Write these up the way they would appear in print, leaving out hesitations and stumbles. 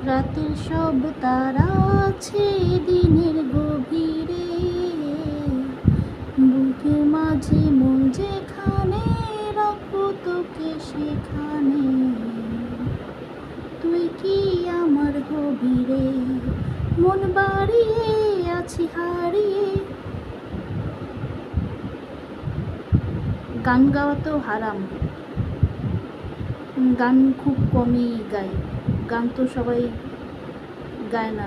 রাতের সব তারা আছে দিনের গভীরে, বুকের মাঝে মন যেখানে রাখবো তোকে সেখানে, তুই কি আমার হবি রে, মন বাড়িয়ে আছি হারিয়ে। গান গাওয়া তো হারাম, গান খুব কমই গাই, গান তো সবাই গায় না।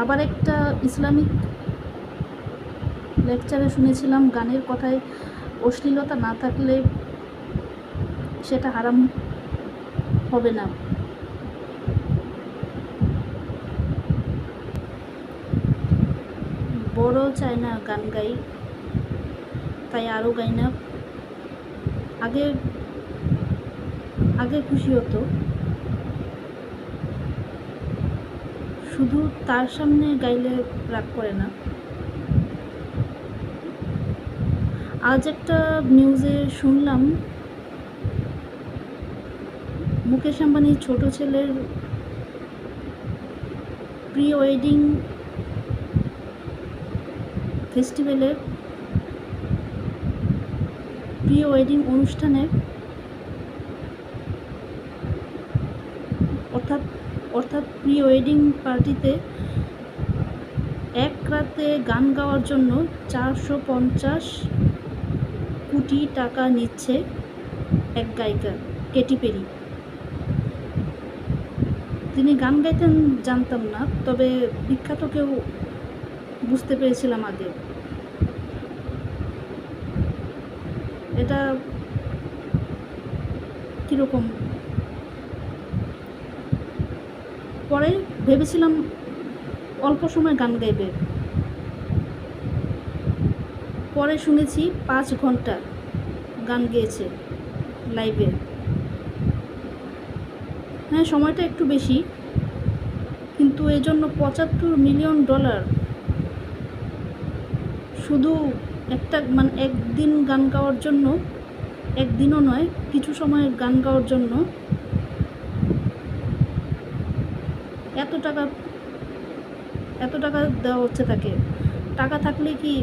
আবার একটা ইসলামিক লেকচারে শুনেছিলাম গানের কথায় অশ্লীলতা না থাকলে সেটা হারাম হবে না। বড় চায় না গান গাই, তাই আরও গাই না। আগে আগে খুশি হতো, শুধু তার সামনে গাইলে রাগ করে না। আজ একটা নিউজে শুনলাম মুকেশ আম্বানির ছোট ছেলের প্রি ওয়েডিং ফেস্টিভ্যালের প্রি ওয়েডিং অনুষ্ঠানে অর্থাৎ প্রি ওয়েডিং পার্টিতে এক রাতে গান গাওয়ার জন্য 450 কোটি টাকা নিচ্ছে এক গায়িকা কেটি পেরি। তিনি গান গাইতেন জানতাম না, তবে বিখ্যাত কেউ বুঝতে পেরেছিলাম আগে। এটা কীরকম, পরে ভেবেছিলাম অল্প সময় গান গাইবে, পরে শুনেছি 5 ঘন্টা গান গেয়েছে লাইভে। হ্যাঁ, সময়টা একটু বেশি, কিন্তু এর জন্য $75 মিলিয়ন শুধু একদিন গান গাওয়ার জন্য, একদিনও নয়, কিছু সময় গান গাওয়ার জন্য এত টাকা দেওয়া হচ্ছে তাকে। টাকা থাকলে কি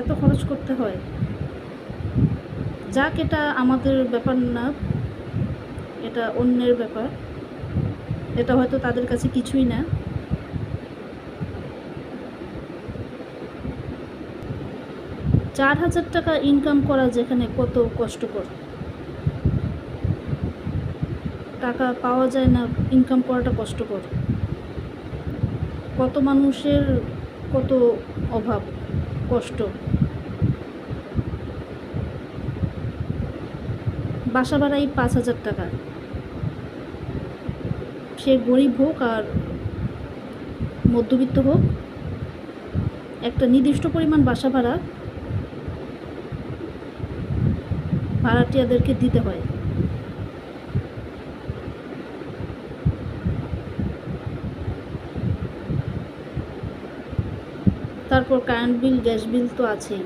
এত খরচ করতে হয়? যাক, এটা আমাদের ব্যাপার না, এটা অন্যের ব্যাপার, এটা হয়তো তাদের কাছে কিছুই না। $4000 ইনকাম করা যেখানে কত কষ্টকর, টাকা পাওয়া যায় না, ইনকাম করাটা কষ্টকর। কত মানুষের কত অভাব, কষ্ট। বাসা ভাড়াই $5000, সে গরিব হোক আর মধ্যবিত্ত হোক, একটা নির্দিষ্ট পরিমাণ বাসা ভাড়াটিয়াদেরকে দিতে হয়। তারপর কারেন্ট বিল, গ্যাস বিল তো আছেই।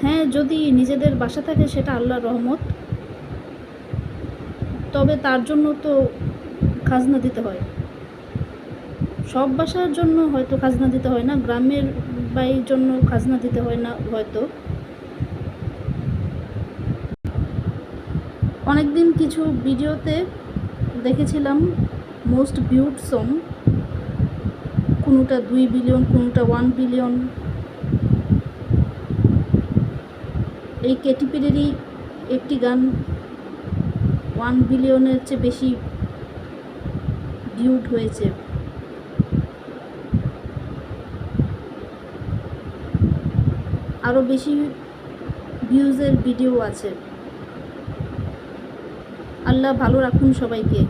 হ্যাঁ, যদি নিজেদের বাসা থাকে সেটা আল্লাহর রহমত, তবে তার জন্য তো খাজনা দিতে হয়। সব বাসার জন্য হয়তো খাজনা দিতে হয় না, গ্রামের বাড়ির জন্য খাজনা দিতে হয় না হয়তো। অনেকদিন কিছু ভিডিওতে দেখেছিলাম মোস্ট ভিউড সং, কোনোটা 2 বিলিয়ন, কোনোটা 1 বিলিয়ন। এই কেটি পেরিরই একটি গান 1 বিলিয়নের চেয়ে বেশি ভিউড হয়েছে। আরও বেশি ভিউজের ভিডিও আছে। আল্লাহ ভালো রাখুন সবাইকে।